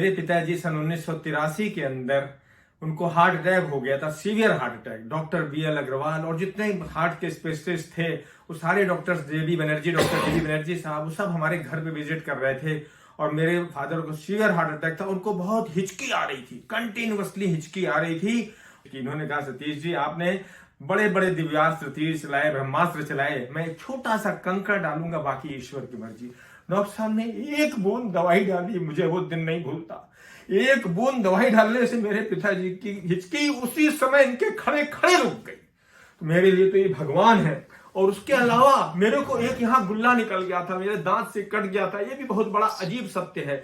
मेरे पिताजी सन 1983 के अंदर उनको हार्ट अटैक हो गया था, severe heart attack. Doctor BL Agarwal और जितने हार्ट के स्पेशलिस्ट थे वो सारे डॉक्टर्स, डॉक्टर जेबी बनर्जी साहब, वो सब हमारे घर पे विजिट कर रहे थे। और मेरे फादर को सीवियर हार्ट अटैक था, उनको बहुत हिचकी आ रही थी, कंटिन्यूअसली हिचकी आ रही थी। इन्होंने कहा, सतीश जी आपने बड़े बड़े दिव्यास्त्र, तीर चलाए, ब्रह्मास्त्र चलाए, मैं एक छोटा सा कंकड़ डालूंगा, बाकी ईश्वर की मर्जी। डॉक्टर साहब ने एक बूंद दवाई डाली, मुझे वो दिन नहीं भूलता। एक बूंद दवाई डालने से मेरे पिताजी की हिचकी उसी समय इनके खड़े खड़े रुक गई। तो मेरे लिए तो ये भगवान है। और उसके अलावा मेरे को एक यहाँ गुल्ला निकल गया था, मेरे दांत से कट गया था, ये भी बहुत बड़ा अजीब सत्य है।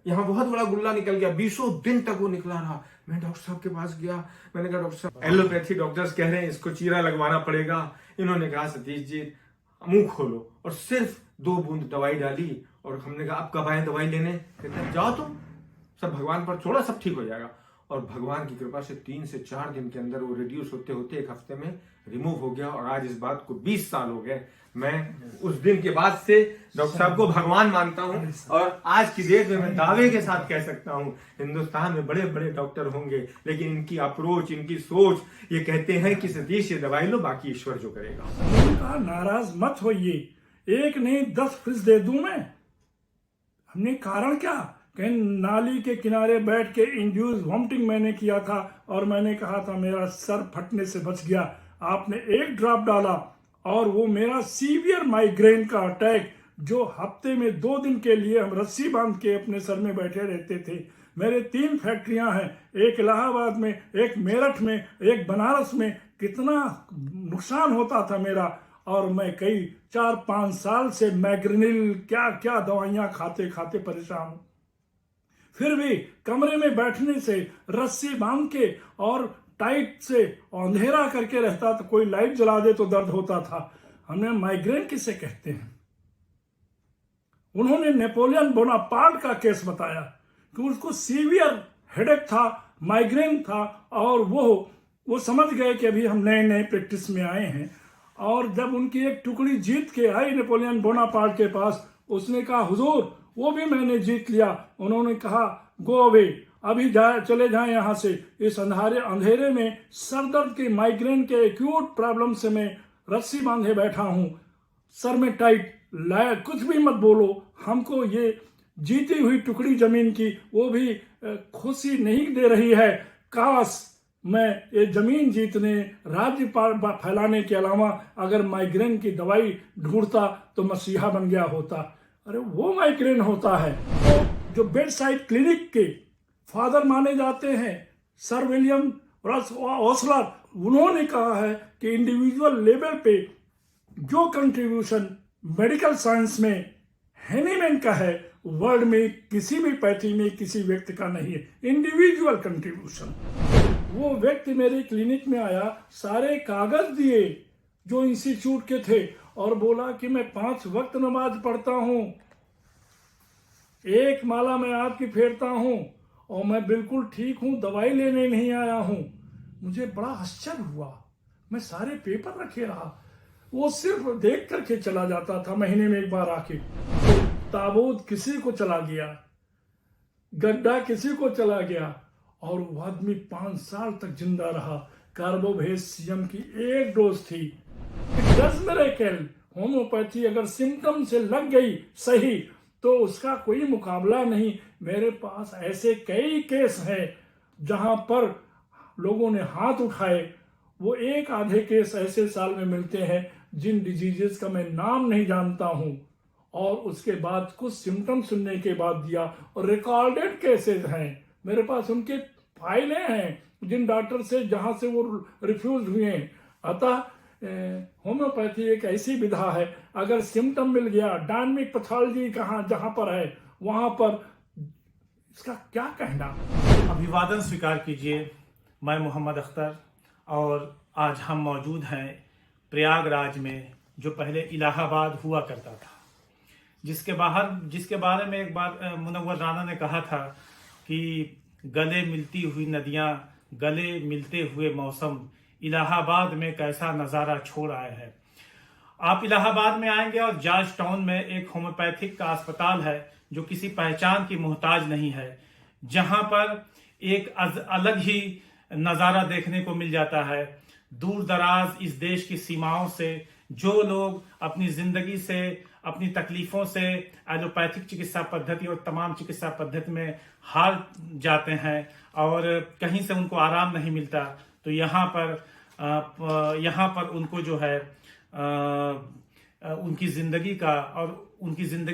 यहाँ बहुत बड़ा गुल्ला निकल गया, 20 दिन तक वो निकला रहा। मैं डॉक्टर साहब के पास गया, मैंने कहा डॉक्टर साहब एलोपैथी डॉक्टर्स कह रहे हैं इसको चीरा लगवाना पड़ेगा। इन्होंने कहा, सतीश जी मुंह खोलो, और सिर्फ 2 बूंद दवाई डाली। और हमने कहा अब कब आए दवाई लेने? कहते हैं जाओ तुम, सब भगवान पर छोड़ो, सब ठीक हो जाएगा। और भगवान की कृपा से 3 से 4 दिन के अंदर वो रिड्यूस होते होते 1 हफ्ते में रिमूव हो गया। और आज इस बात को 20 साल हो गए। मैं उस दिन के बाद से डॉक्टर साहब को भगवान मानता हूं। और आज की डेट में मैं दावे के साथ कह सकता हूं, हिंदुस्तान में बड़े बड़े डॉक्टर होंगे, लेकिन इनकी अप्रोच, इनकी सोच, ये कहते हैं कि सतीश ये दवाई लो, बाकी ईश्वर जो करेगा। नाराज मत होइए, 1 नहीं 10 फ्रिज दे दूं मैं। हमने कारण क्या, कहीं नाली के किनारे बैठ के इंड्यूस वॉमिटिंग मैंने किया था और मैंने कहा था मेरा सर फटने से बच गया। आपने 1 ड्रॉप डाला और वो मेरा सीवियर माइग्रेन का अटैक, जो हफ्ते में 2 दिन के लिए हम रस्सी बांध के अपने सर में बैठे रहते थे। मेरे 3 फैक्ट्रियां हैं, एक इलाहाबाद में, एक मेरठ में, एक बनारस में। कितना नुकसान होता था मेरा। और मैं कई 4-5 साल से मैग्रेनिल क्या क्या दवाइयां खाते खाते परेशान हूं। फिर भी कमरे में बैठने से, रस्सी बांध के और टाइट से अंधेरा करके रहता, तो कोई लाइट जला दे तो दर्द होता था। हमने माइग्रेन किसे कहते हैं। उन्होंने नेपोलियन बोनापार्ट का केस बताया कि उसको सीवियर हेडेक था, माइग्रेन था, और वो समझ गए कि अभी हम नए नए प्रैक्टिस में आए हैं। और जब उनकी एक टुकड़ी जीत के आई नेपोलियन बोनापार्ट के पास, उसने कहा हुजूर वो भी मैंने जीत लिया। उन्होंने कहा गो अवे, अभी चले जाएं यहाँ से। इस अंधेरे में सरदर्द के, माइग्रेन के एक्यूट प्रॉब्लम से मैं रस्सी बांधे बैठा हूँ, सर में टाइट, कुछ भी मत बोलो। हमको ये जीती हुई टुकड़ी जमीन की वो भी खुशी नहीं दे रही है। काश मैं ये जमीन जीतने, राज्य फैलाने के अलावा अगर माइग्रेन की दवाई ढूंढता तो मसीहा बन गया होता। अरे वो माइग्रेन होता है। तो जो बेड साइड क्लिनिक के फादर माने जाते हैं सर विलियम ओसलर, उन्होंने कहा है कि इंडिविजुअल लेवल पे जो कंट्रीब्यूशन मेडिकल साइंस में हैनीमैन का है, वर्ल्ड में किसी भी पैथी में किसी व्यक्ति का नहीं है। Individual contribution. वो व्यक्ति मेरे क्लिनिक में आया, सारे कागज दिए जो इंस्टीट्यूट के थे, और बोला कि मैं 5 वक्त नमाज पढ़ता हूं, 1 माला मैं आपकी फेरता हूं, और मैं बिल्कुल ठीक हूं, दवाई लेने नहीं आया हूं। मुझे बड़ा आश्चर्य हुआ। मैं सारे पेपर रखे रहा, वो सिर्फ देख करके चला जाता था, महीने में 1 बार आके। ताबूत किसी को चला गया, गड्ढा किसी को चला गया, और वो आदमी 5 साल तक जिंदा रहा। कार्बोवेक्सियम की 1 डोज थी। होम्योपैथी अगर सिम्टम से लग गई सही तो उसका कोई मुकाबला नहीं। मेरे पास ऐसे कई केस हैं जहां पर लोगों ने हाथ उठाए। वो 1 आधे केस ऐसे साल में मिलते हैं जिन डिजीजेस का मैं नाम नहीं जानता हूं, और उसके बाद कुछ सिम्टम सुनने के बाद दिया। और रिकॉर्डेड केसेस हैं मेरे पास, उनके फाइलें हैं जिन डॉक्टर से जहां से वो रिफ्यूज हुए हैं। अतः होम्योपैथी एक ऐसी विधा है, अगर सिम्टम मिल गया, डायनेमिक पैथोलॉजी जहां पर है वहां पर इसका क्या कहना। अभिवादन स्वीकार कीजिए। मैं मोहम्मद अख्तर, और आज हम मौजूद हैं प्रयागराज में, जो पहले इलाहाबाद हुआ करता था, जिसके बारे में एक बार मुनव्वर राना ने कहा था कि गले मिलती हुई नदियां, गले मिलते हुए मौसम, इलाहाबाद में कैसा नज़ारा छोड़ आए हैं। आप इलाहाबाद में आएंगे और जॉर्ज टाउन में एक होम्योपैथिक का अस्पताल है जो किसी पहचान की मोहताज नहीं है, जहां पर एक अलग ही नज़ारा देखने को मिल जाता है। दूर दराज इस देश की सीमाओं से जो लोग अपनी जिंदगी से, अपनी तकलीफों से एलोपैथिक चिकित्सा पद्धति और तमाम चिकित्सा पद्धति में हार जाते हैं और कहीं से उनको आराम नहीं मिलता, तो यहाँ पर उनको जो है उनकी जिंदगी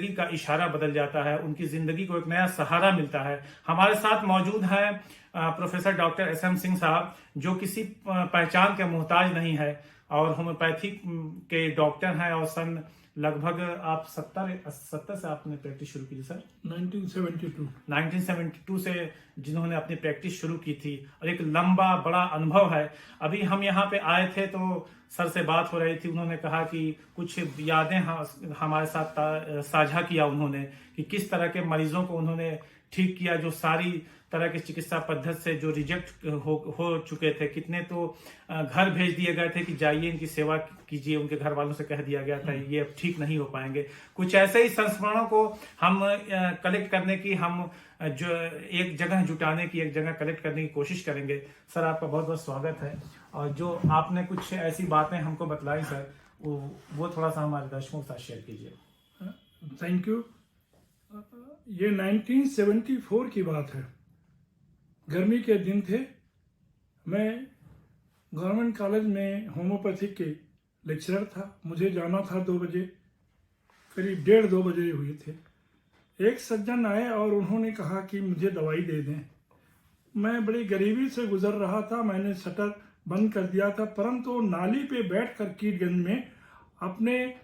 का इशारा बदल जाता है, उनकी जिंदगी को एक नया सहारा मिलता है। हमारे साथ मौजूद हैं प्रोफेसर डॉक्टर SM सिंह साहब, जो किसी पहचान के मोहताज नहीं है और होम्योपैथिक के डॉक्टर हैं और सन लगभग आप 70 से आपने प्रैक्टिस शुरू की थी सर? 1972 से जिन्होंने अपनी प्रैक्टिस शुरू की थी और एक लंबा बड़ा अनुभव है। अभी हम यहाँ पे आए थे तो सर से बात हो रही थी, उन्होंने कहा कि कुछ यादें हमारे साथ साझा किया उन्होंने कि किस तरह के मरीजों को उन्होंने ठीक किया जो सारी तरह की चिकित्सा पद्धति से जो रिजेक्ट हो चुके थे। कितने तो घर भेज दिए गए थे कि जाइए इनकी सेवा कीजिए, उनके घर वालों से कह दिया गया था ये अब ठीक नहीं हो पाएंगे। कुछ ऐसे ही संस्मरणों को हम कलेक्ट करने की, हम जो एक जगह जुटाने की, एक जगह कलेक्ट करने की कोशिश करेंगे। सर आपका बहुत बहुत स्वागत है और जो आपने कुछ ऐसी बातें हमको बतलाई सर, वो थोड़ा सा हमारे दर्शकों के साथ शेयर कीजिए। Thank you. ये 1974 की बात है, गर्मी के दिन थे। मैं गवर्नमेंट कॉलेज में होम्योपैथिक के लेक्चरर था। मुझे जाना था 2 बजे, करीब 1:30-2 बजे हुए थे। एक सज्जन आए और उन्होंने कहा कि मुझे दवाई दे दें। मैं बड़ी गरीबी से गुजर रहा था, मैंने शटर बंद कर दिया था, परंतु नाली पे बैठकर कीटगंज में अपने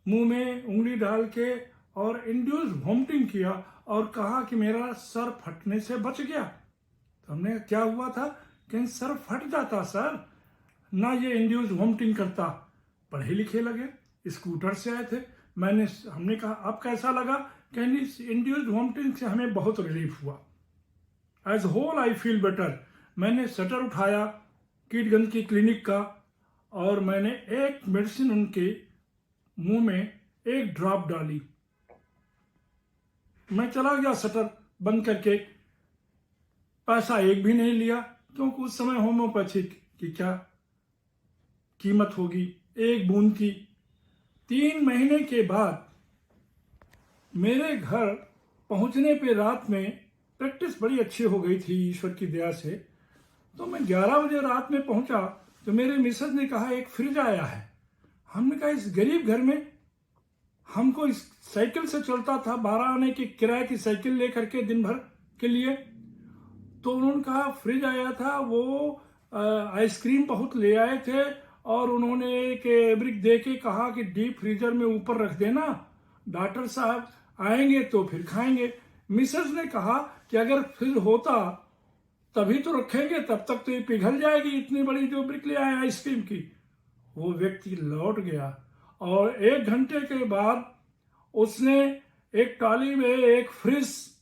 मुंह में उंगली डाल के और इंड्यूस वॉमिटिंग किया और कहा कि मेरा सर फटने से बच गया। तो हमने क्या हुआ था? कहीं सर फट जाता सर, ना ये इंड्यूस वॉमिटिंग करता। पढ़े लिखे लगे, स्कूटर से आए थे। हमने कहा अब कैसा लगा? कहीं इंड्यूस वॉमिटिंग से हमें बहुत रिलीफ हुआ। As whole I feel better. मैंने शटर उठाया कीटगंज की क्लिनिक का और मैंने एक मेडिसिन उनके मुंह में 1 ड्रॉप डाली। मैं चला गया शटर बंद करके। पैसा एक भी नहीं लिया, क्योंकि उस समय होम्योपैथिक की क्या कीमत होगी, 1 बूंद की। 3 महीने के बाद मेरे घर पहुंचने पे रात में प्रैक्टिस बड़ी अच्छी हो गई थी ईश्वर की दया से। तो मैं 11 बजे रात में पहुंचा तो मेरे मिसेज ने कहा एक फ्रिज आया है। हमने कहा इस गरीब घर में, हमको इस साइकिल से चलता था 12 आने की किराए की साइकिल लेकर के दिन भर के लिए। तो उन्होंने कहा फ्रिज आया था, वो आइसक्रीम बहुत ले आए थे और उन्होंने एक एब्रिक दे के कहा कि डीप फ्रीजर में ऊपर रख देना, डॉक्टर साहब आएंगे तो फिर खाएंगे। मिसेज ने कहा कि अगर फ्रिज होता तभी तो रखेंगे, तब तक तो ये पिघल जाएगी, इतनी बड़ी जो ब्रिक ले आए आइसक्रीम की। वो व्यक्ति लौट गया और 1 घंटे के बाद उसने एक ट्रॉली में एक फ्रिज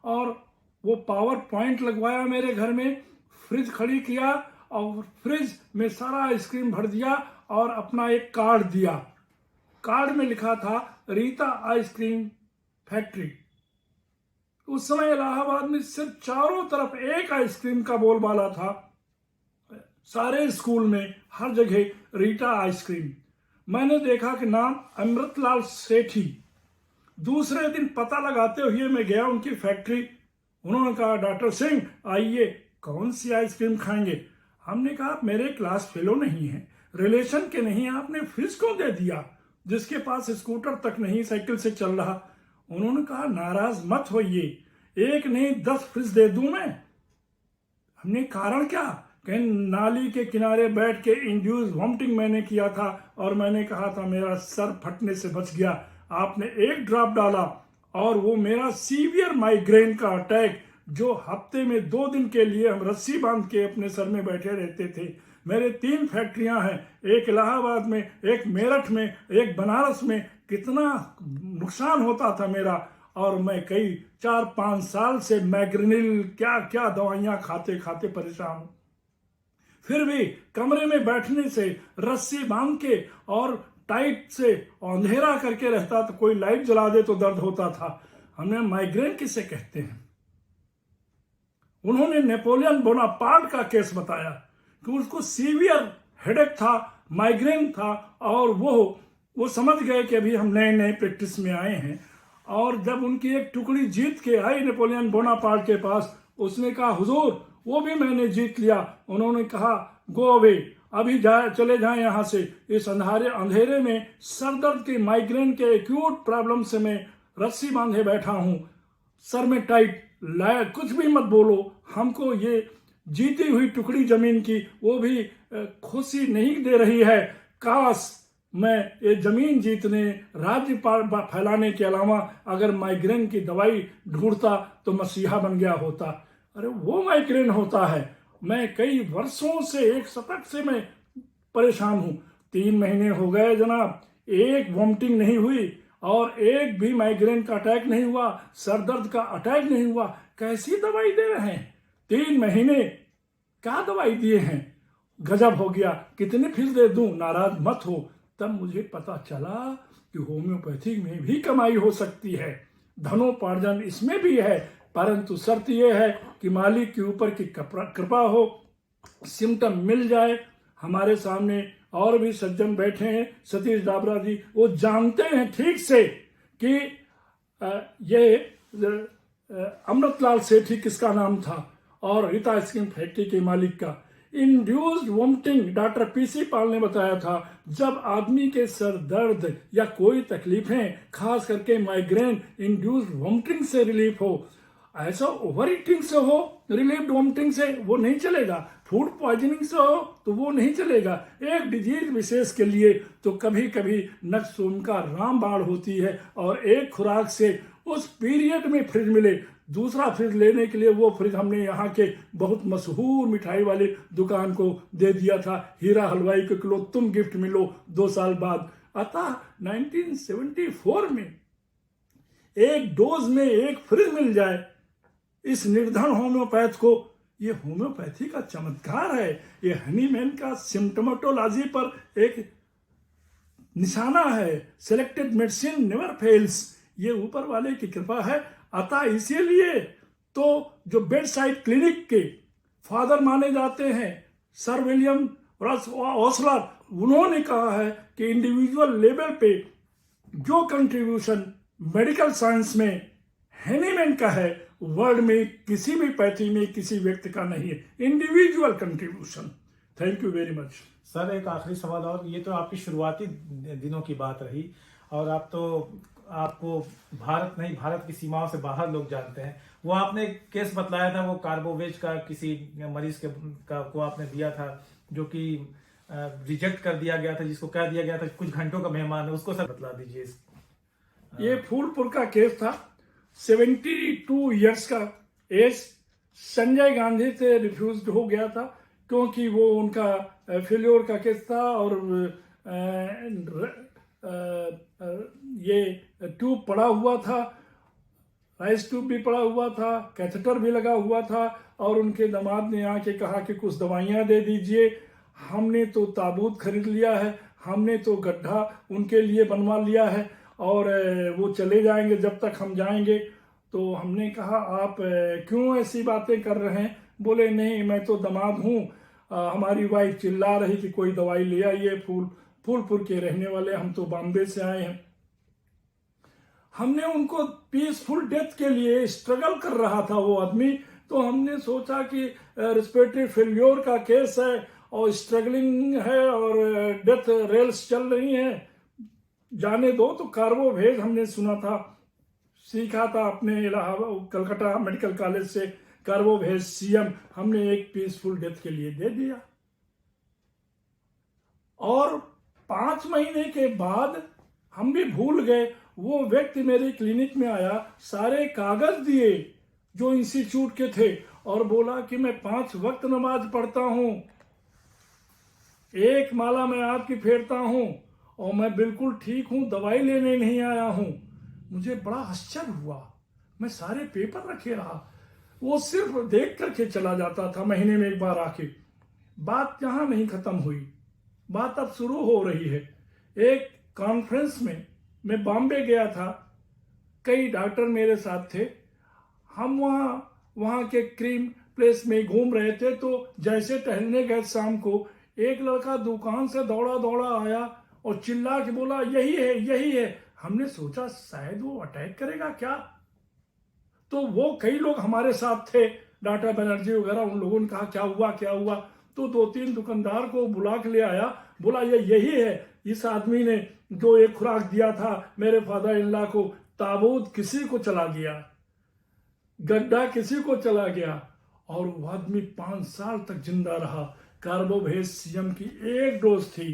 और वो पावर पॉइंट लगवाया मेरे घर में, फ्रिज खड़ी किया और फ्रिज में सारा आइसक्रीम भर दिया और अपना एक कार्ड दिया। कार्ड में लिखा था रीता आइसक्रीम फैक्ट्री। उस समय इलाहाबाद में सिर्फ चारों तरफ एक आइसक्रीम का बोलबाला था, सारे स्कूल में हर जगह रीटा आइसक्रीम। मैंने देखा कि नाम अमृतलाल सेठी। दूसरे दिन पता लगाते हुए मैं गया उनकी फैक्ट्री। उन्होंने कहा डॉक्टर सिंह आइए, कौन सी आइसक्रीम खाएंगे? हमने कहा मेरे क्लास फेलो नहीं है, रिलेशन के नहीं, आपने फ्रिज क्यों दे दिया जिसके पास स्कूटर तक नहीं, साइकिल से चल रहा? उन्होंने कहा नाराज मत होइए, 1 नहीं 10 फ्रिज दे दूं मैं। हमने कारण क्या? कहीं नाली के किनारे बैठ के इंड्यूस वॉमिटिंग मैंने किया था और मैंने कहा था मेरा सर फटने से बच गया। आपने 1 ड्रॉप डाला और वो मेरा सीवियर माइग्रेन का अटैक, जो हफ्ते में 2 दिन के लिए हम रस्सी बांध के अपने सर में बैठे रहते थे। मेरे 3 फैक्ट्रियां हैं, एक इलाहाबाद में, एक मेरठ में, एक बनारस में। कितना नुकसान होता था मेरा, और मैं कई 4-5 साल से मैग्रेनिल क्या क्या दवाइयां खाते खाते परेशान हूं। फिर भी कमरे में बैठने से, रस्सी बांध के और टाइट से अंधेरा करके रहता, तो कोई लाइट जला दे तो दर्द होता था। हमने माइग्रेन किसे कहते हैं। उन्होंने नेपोलियन बोनापार्ट का केस बताया कि उसको सीवियर हेडेक था, माइग्रेन था, और वो समझ गए कि अभी हम नए नए प्रैक्टिस में आए हैं। और जब उनकी एक टुकड़ी जीत के आई नेपोलियन बोनापार्ट के पास, उसने कहा हुजूर वो भी मैंने जीत लिया। उन्होंने कहा गो अवे, अभी चले जाएं यहाँ से, इस अंधेरे में सरदर्द के माइग्रेन के एक्यूट प्रॉब्लम से मैं रस्सी बांधे बैठा हूँ, सर में टाइट, कुछ भी मत बोलो। हमको ये जीती हुई टुकड़ी जमीन की वो भी खुशी नहीं दे रही है। काश मैं ये जमीन जीतने, राज्य फैलाने के अलावा अगर माइग्रेन की दवाई ढूंढता तो मसीहा बन गया होता। अरे वो माइग्रेन होता है। मैं कई वर्षों से, एक शतक से मैं परेशान हूँ। 3 महीने हो गए जनाब, एक वॉमिटिंग नहीं हुई और एक भी माइग्रेन का अटैक नहीं हुआ, सरदर्द का अटैक नहीं हुआ। कैसी दवाई दे रहे हैं? 3 महीने क्या दवाई दिए हैं? गजब हो गया। कितने फिर दे दूं? नाराज मत हो। तब मुझे पता चला कि होम्योपैथी में भी कमाई हो सकती है, धनोपार्जन इसमें भी है, परंतु शर्त यह है कि मालिक के ऊपर की कृपा हो, सिम्टम मिल जाए। हमारे सामने और भी सज्जन बैठे हैं, सतीश डाबरा जी, वो जानते हैं ठीक से कि ये अमृतलाल सेठी किसका नाम था और रीता स्किन फैक्ट्री के मालिक का। इंड्यूस्ड वोमिटिंग, डॉक्टर पीसी पाल ने बताया था, जब आदमी के सर दर्द या कोई तकलीफें, खास करके माइग्रेन इंड्यूस्ड वोमिटिंग से रिलीफ हो, ऐसा ओवर ईटिंग से हो रिलीफ वोमिटिंग से, वो नहीं चलेगा। फूड पॉइजनिंग से हो तो वो नहीं चलेगा। एक डिजीज विशेष के लिए तो कभी कभी नक्सोम का रामबाण होती है और एक खुराक से उस पीरियड में फ्रिज मिले। दूसरा फ्रिज लेने के लिए वो फ्रिज हमने यहाँ के बहुत मशहूर मिठाई वाले दुकान को दे दिया था, हीरा हलवाई के किलो तुम गिफ्ट मिलो 2 साल बाद। अतः 1974 में एक डोज में एक फ्रिज मिल जाए इस निर्धन होम्योपैथ को, ये होम्योपैथी का चमत्कार है। ये हनीमैन का सिम्टोमेटोलॉजी पर एक निशाना है। सेलेक्टेड मेडिसिन नेवर फेल्स, ये ऊपर वाले की कृपा है। अतः इसीलिए तो जो बेड साइड क्लिनिक के फादर माने जाते हैं सर विलियम ओसलर, उन्होंने कहा है कि इंडिविजुअल लेवल पे जो कंट्रीब्यूशन मेडिकल साइंस में हैनीमैन का है, वर्ल्ड में किसी भी पैथी में किसी व्यक्ति का नहीं है। Individual contribution. Thank you very much sir. एक आखिरी सवाल, और ये तो आपकी शुरुआती दिनों की बात रही, और आपको भारत नहीं, भारत की सीमाओं से बाहर लोग जानते हैं। वो आपने केस बतलाया था, वो कार्बोवेज का किसी मरीज को आपने दिया था, जो कि रिजेक्ट कर दिया गया था, जिसको कह दिया गया था कुछ घंटों का मेहमान है, उसको सर बतला दीजिए। ये फूलपुर का केस था। 72 इयर्स का एज, संजय गांधी से रिफ्यूज हो गया था क्योंकि वो उनका फेल्योर का केस था और ये ट्यूब पड़ा हुआ था, राइस ट्यूब भी पड़ा हुआ था, कैथेटर भी लगा हुआ था, और उनके दामाद ने आके कहा कि कुछ दवाइयाँ दे दीजिए। हमने तो ताबूत खरीद लिया है, हमने तो गड्ढा उनके लिए बनवा लिया है और वो चले जाएंगे जब तक हम जाएंगे। तो हमने कहा आप क्यों ऐसी बातें कर रहे हैं? बोले नहीं, मैं तो दामाद हूँ, हमारी वाइफ चिल्ला रही कि कोई दवाई ले आइए, फूलपुर के रहने वाले, हम तो बॉम्बे से आए हैं। हमने उनको पीसफुल डेथ के लिए स्ट्रगल कर रहा था वो आदमी, तो हमने सोचा कि रेस्पिरेटरी फेल्योर का केस है और स्ट्रगलिंग है और डेथ रेल्स चल रही हैं, जाने दो। तो कार्बोवेज हमने सुना था, सीखा था अपने इलाहाबाद कलकत्ता मेडिकल कॉलेज से, कार्बोवेज सीएम हमने एक पीसफुल डेथ के लिए दे दिया। और 5 महीने के बाद हम भी भूल गए। वो व्यक्ति मेरे क्लिनिक में आया, सारे कागज दिए जो इंस्टीट्यूट के थे और बोला कि मैं 5 वक्त नमाज पढ़ता हूं, 1 माला मैं आपकी फेरता हूं और मैं बिल्कुल ठीक हूं, दवाई लेने नहीं आया हूं। मुझे बड़ा आश्चर्य हुआ। मैं सारे पेपर रखे रहा, वो सिर्फ देख करके चला जाता था महीने में एक बार आके। बात यहाँ नहीं खत्म हुई, बात अब शुरू हो रही है। एक कॉन्फ्रेंस में मैं बॉम्बे गया था, कई डॉक्टर मेरे साथ थे। हम वहाँ के क्रीम प्लेस में घूम रहे थे, तो जैसे टहलने गए शाम को, एक लड़का दुकान से दौड़ा दौड़ा आया और चिल्ला के बोला यही है यही है। हमने सोचा शायद वो अटैक करेगा क्या। तो वो कई लोग हमारे साथ थे, डाटा बनर्जी वगैरह, उन लोगों ने कहा क्या हुआ क्या हुआ। तो 2-3 दुकानदार को बुला के ले आया, बोला ये यही है, इस आदमी ने जो एक खुराक दिया था मेरे फादर इन लॉ को, ताबूत किसी को चला गया, गड्ढा किसी को चला गया, और वो आदमी 5 साल तक जिंदा रहा। कार्बोवेक्सियम की एक डोज थी।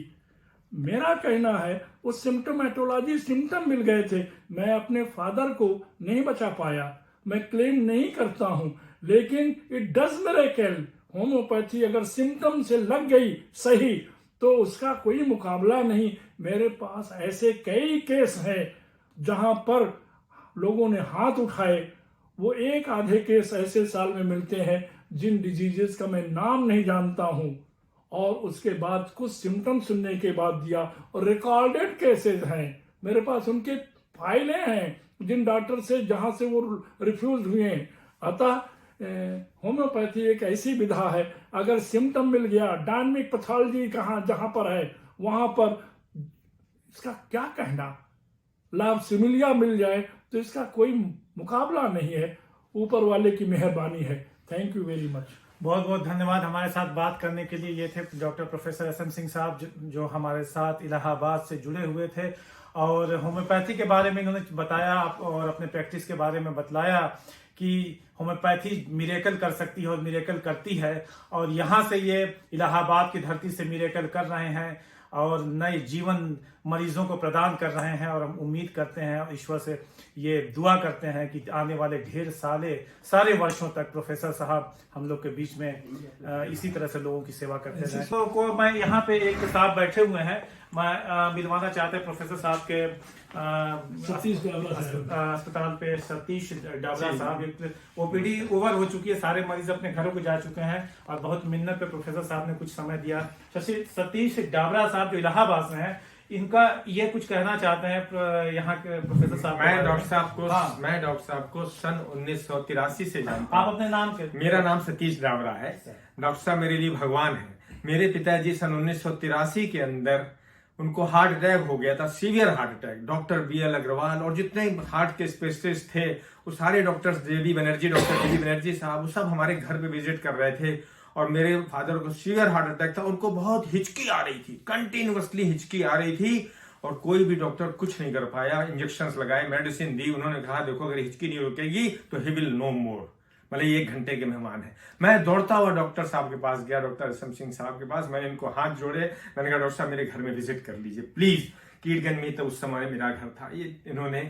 मेरा कहना है वो सिम्टोमेटोलॉजी सिम्टम मिल गए थे। मैं अपने फादर को नहीं बचा पाया, मैं क्लेम नहीं करता हूं, लेकिन इट डज मिरेकल। होम्योपैथी अगर सिम्टम से लग गई सही तो उसका कोई मुकाबला नहीं। मेरे पास ऐसे कई केस हैं जहां पर लोगों ने हाथ उठाए। वो एक आधे केस ऐसे साल में मिलते हैं जिन डिजीजेस का मैं नाम नहीं जानता हूं, और उसके बाद कुछ सिम्टम सुनने के बाद दिया। और रिकॉर्डेड केसेस हैं मेरे पास, उनके फाइलें हैं जिन डॉक्टर से जहां से वो रिफ्यूज हुए हैं। अतः होम्योपैथी एक ऐसी विधा है, अगर सिम्टम मिल गया, डायनेमिक पैथोलॉजी जहां पर है वहां पर इसका क्या कहना, लाभ सिमिलिया मिल जाए तो इसका कोई मुकाबला नहीं है। ऊपर वाले की मेहरबानी है। Thank you very much. बहुत बहुत धन्यवाद हमारे साथ बात करने के लिए। ये थे डॉक्टर प्रोफेसर SM सिंह साहब, जो हमारे साथ इलाहाबाद से जुड़े हुए थे और होम्योपैथी के बारे में इन्होंने बताया और अपने प्रैक्टिस के बारे में बतलाया कि होम्योपैथी मिरेकल कर सकती है और मिरेकल करती है। और यहाँ से ये इलाहाबाद की धरती से मिरेकल कर रहे हैं और नए जीवन मरीजों को प्रदान कर रहे हैं। और हम उम्मीद करते हैं और ईश्वर से ये दुआ करते हैं कि आने वाले ढेर सारे वर्षों तक प्रोफेसर साहब हम लोग के बीच में इसी तरह से लोगों की सेवा करते रहें। तो को मैं यहाँ पे एक साहब बैठे हुए हैं, मैं मिलवाना चाहते हैं प्रोफेसर साहब के अस्पताल पे सतीश डाबरा साहब। OPD ओवर हो चुकी है, सारे मरीज अपने घरों को जा चुके हैं और बहुत मिन्नत पे प्रोफेसर साहब ने कुछ समय दिया। सतीश डाबरा साहब जो इलाहाबाद से हैं, इनका ये कुछ कहना चाहते हैं यहाँ के प्रोफेसर साहब। मैं डॉक्टर साहब को सन 1983 से जानता हूँ। आप अपने नाम के? मेरा नाम सतीश डाबरा है। डॉक्टर साहब मेरे लिए भगवान है। मेरे पिताजी सन 1983 के अंदर उनको हार्ट अटैक हो गया था, severe heart attack. Doctor BL Agarwal और जितने हार्ट के स्पेशलिस्ट थे वो सारे डॉक्टर्स, डॉक्टर JB बनर्जी साहब, वो सब हमारे घर पे विजिट कर रहे थे। और मेरे फादर को सीवियर हार्ट अटैक था, उनको बहुत हिचकी आ रही थी, कंटिन्यूअसली हिचकी आ रही थी और कोई भी डॉक्टर कुछ नहीं कर पाया। इंजेक्शंस लगाए, मेडिसिन दी, उन्होंने कहा देखो अगर हिचकी नहीं रुकेगी तो ही विल नो मोर, मतलब 1 घंटे के मेहमान है। मैं दौड़ता हुआ डॉक्टर साहब के पास गया, डॉक्टर SM सिंह साहब के पास। मैंने इनको हाथ जोड़े, मैंने कहा डॉक्टर साहब मेरे घर में विजिट कर लीजिए प्लीज। कीटगंज में तो उस समय मेरा घर था। ये इन्होंने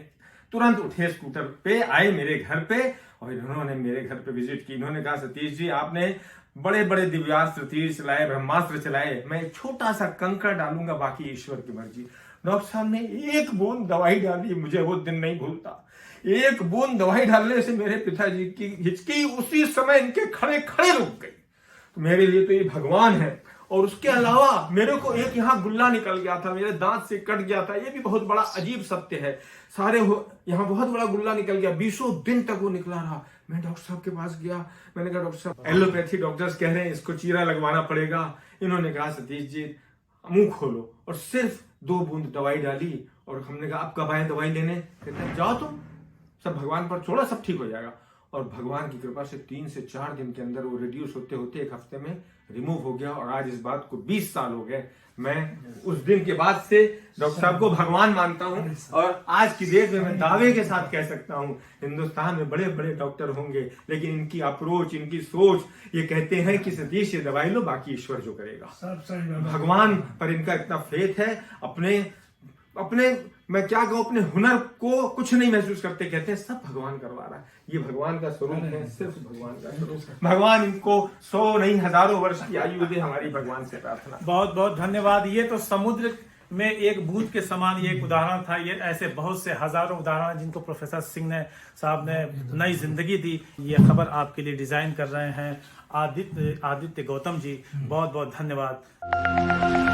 तुरंत उठे, स्कूटर पे आए मेरे घर पे और इन्होंने मेरे घर पे विजिट की। इन्होंने कहा सतीश जी आपने बड़े बड़े दिव्यास्त्र तीर चलाए, ब्रह्मास्त्र चलाए, मैं एक छोटा सा कंकड़ डालूंगा, बाकी ईश्वर की मर्जी। डॉक्टर साहब ने एक बूंद दवाई डाली, मुझे वो दिन नहीं भूलता। एक बूंद दवाई डालने से मेरे पिताजी की हिचकी उसी समय इनके खड़े खड़े रुक गई। तो मेरे लिए तो ये भगवान है। और उसके अलावा मेरे को एक यहाँ गुल्ला निकल गया था, मेरे दांत से कट गया था, ये भी बहुत बड़ा अजीब सत्य है। यहाँ बहुत बड़ा गुल्ला निकल गया, 20 दिन तक वो निकला रहा। मैं डॉक्टर साहब के पास गया, मैंने कहा डॉक्टर साहब एलोपैथी डॉक्टर्स कह रहे हैं इसको चीरा लगवाना पड़ेगा। इन्होंने कहा सतीश जी मुंह खोलो, और सिर्फ 2 बूंद दवाई डाली। और हमने कहा आप कब आए दवाई लेने? कहते हैं जाओ तुम, सब भगवान पर छोड़ो, सब ठीक हो जाएगा। और भगवान की कृपा से 3 से 4 दिन के अंदर वो रिड्यूस होते होते 1 हफ्ते में रिमूव हो गया। और आज इस बात को 20 साल हो गए। मैं उस दिन के बाद से डॉक्टर साहब को भगवान मानता हूं। और आज की डेट में मैं दावे के साथ कह सकता हूं हिंदुस्तान में बड़े बड़े डॉक्टर होंगे, लेकिन इनकी अप्रोच, इनकी सोच ये कहते हैं कि सतीश ये दवाई लो, बाकी ईश्वर जो करेगा। भगवान पर इनका इतना फेथ है। अपने मैं क्या कहूं, अपने हुनर को कुछ नहीं महसूस करते, कहते हैं सब भगवान करवा रहा है। ये भगवान का स्वरूप है, सिर्फ भगवान का स्वरूप। भगवान इनको 100 नहीं हजारों वर्ष की आयु दे, हमारी भगवान से प्रार्थना। बहुत बहुत धन्यवाद। ये तो समुद्र में एक बूंद के समान ये एक उदाहरण था। ये ऐसे बहुत से हजारों उदाहरण हैं जिनको प्रोफेसर सिंह साहब ने नई जिंदगी दी। ये खबर आपके लिए डिजाइन कर रहे हैं आदित्य गौतम जी। बहुत बहुत धन्यवाद।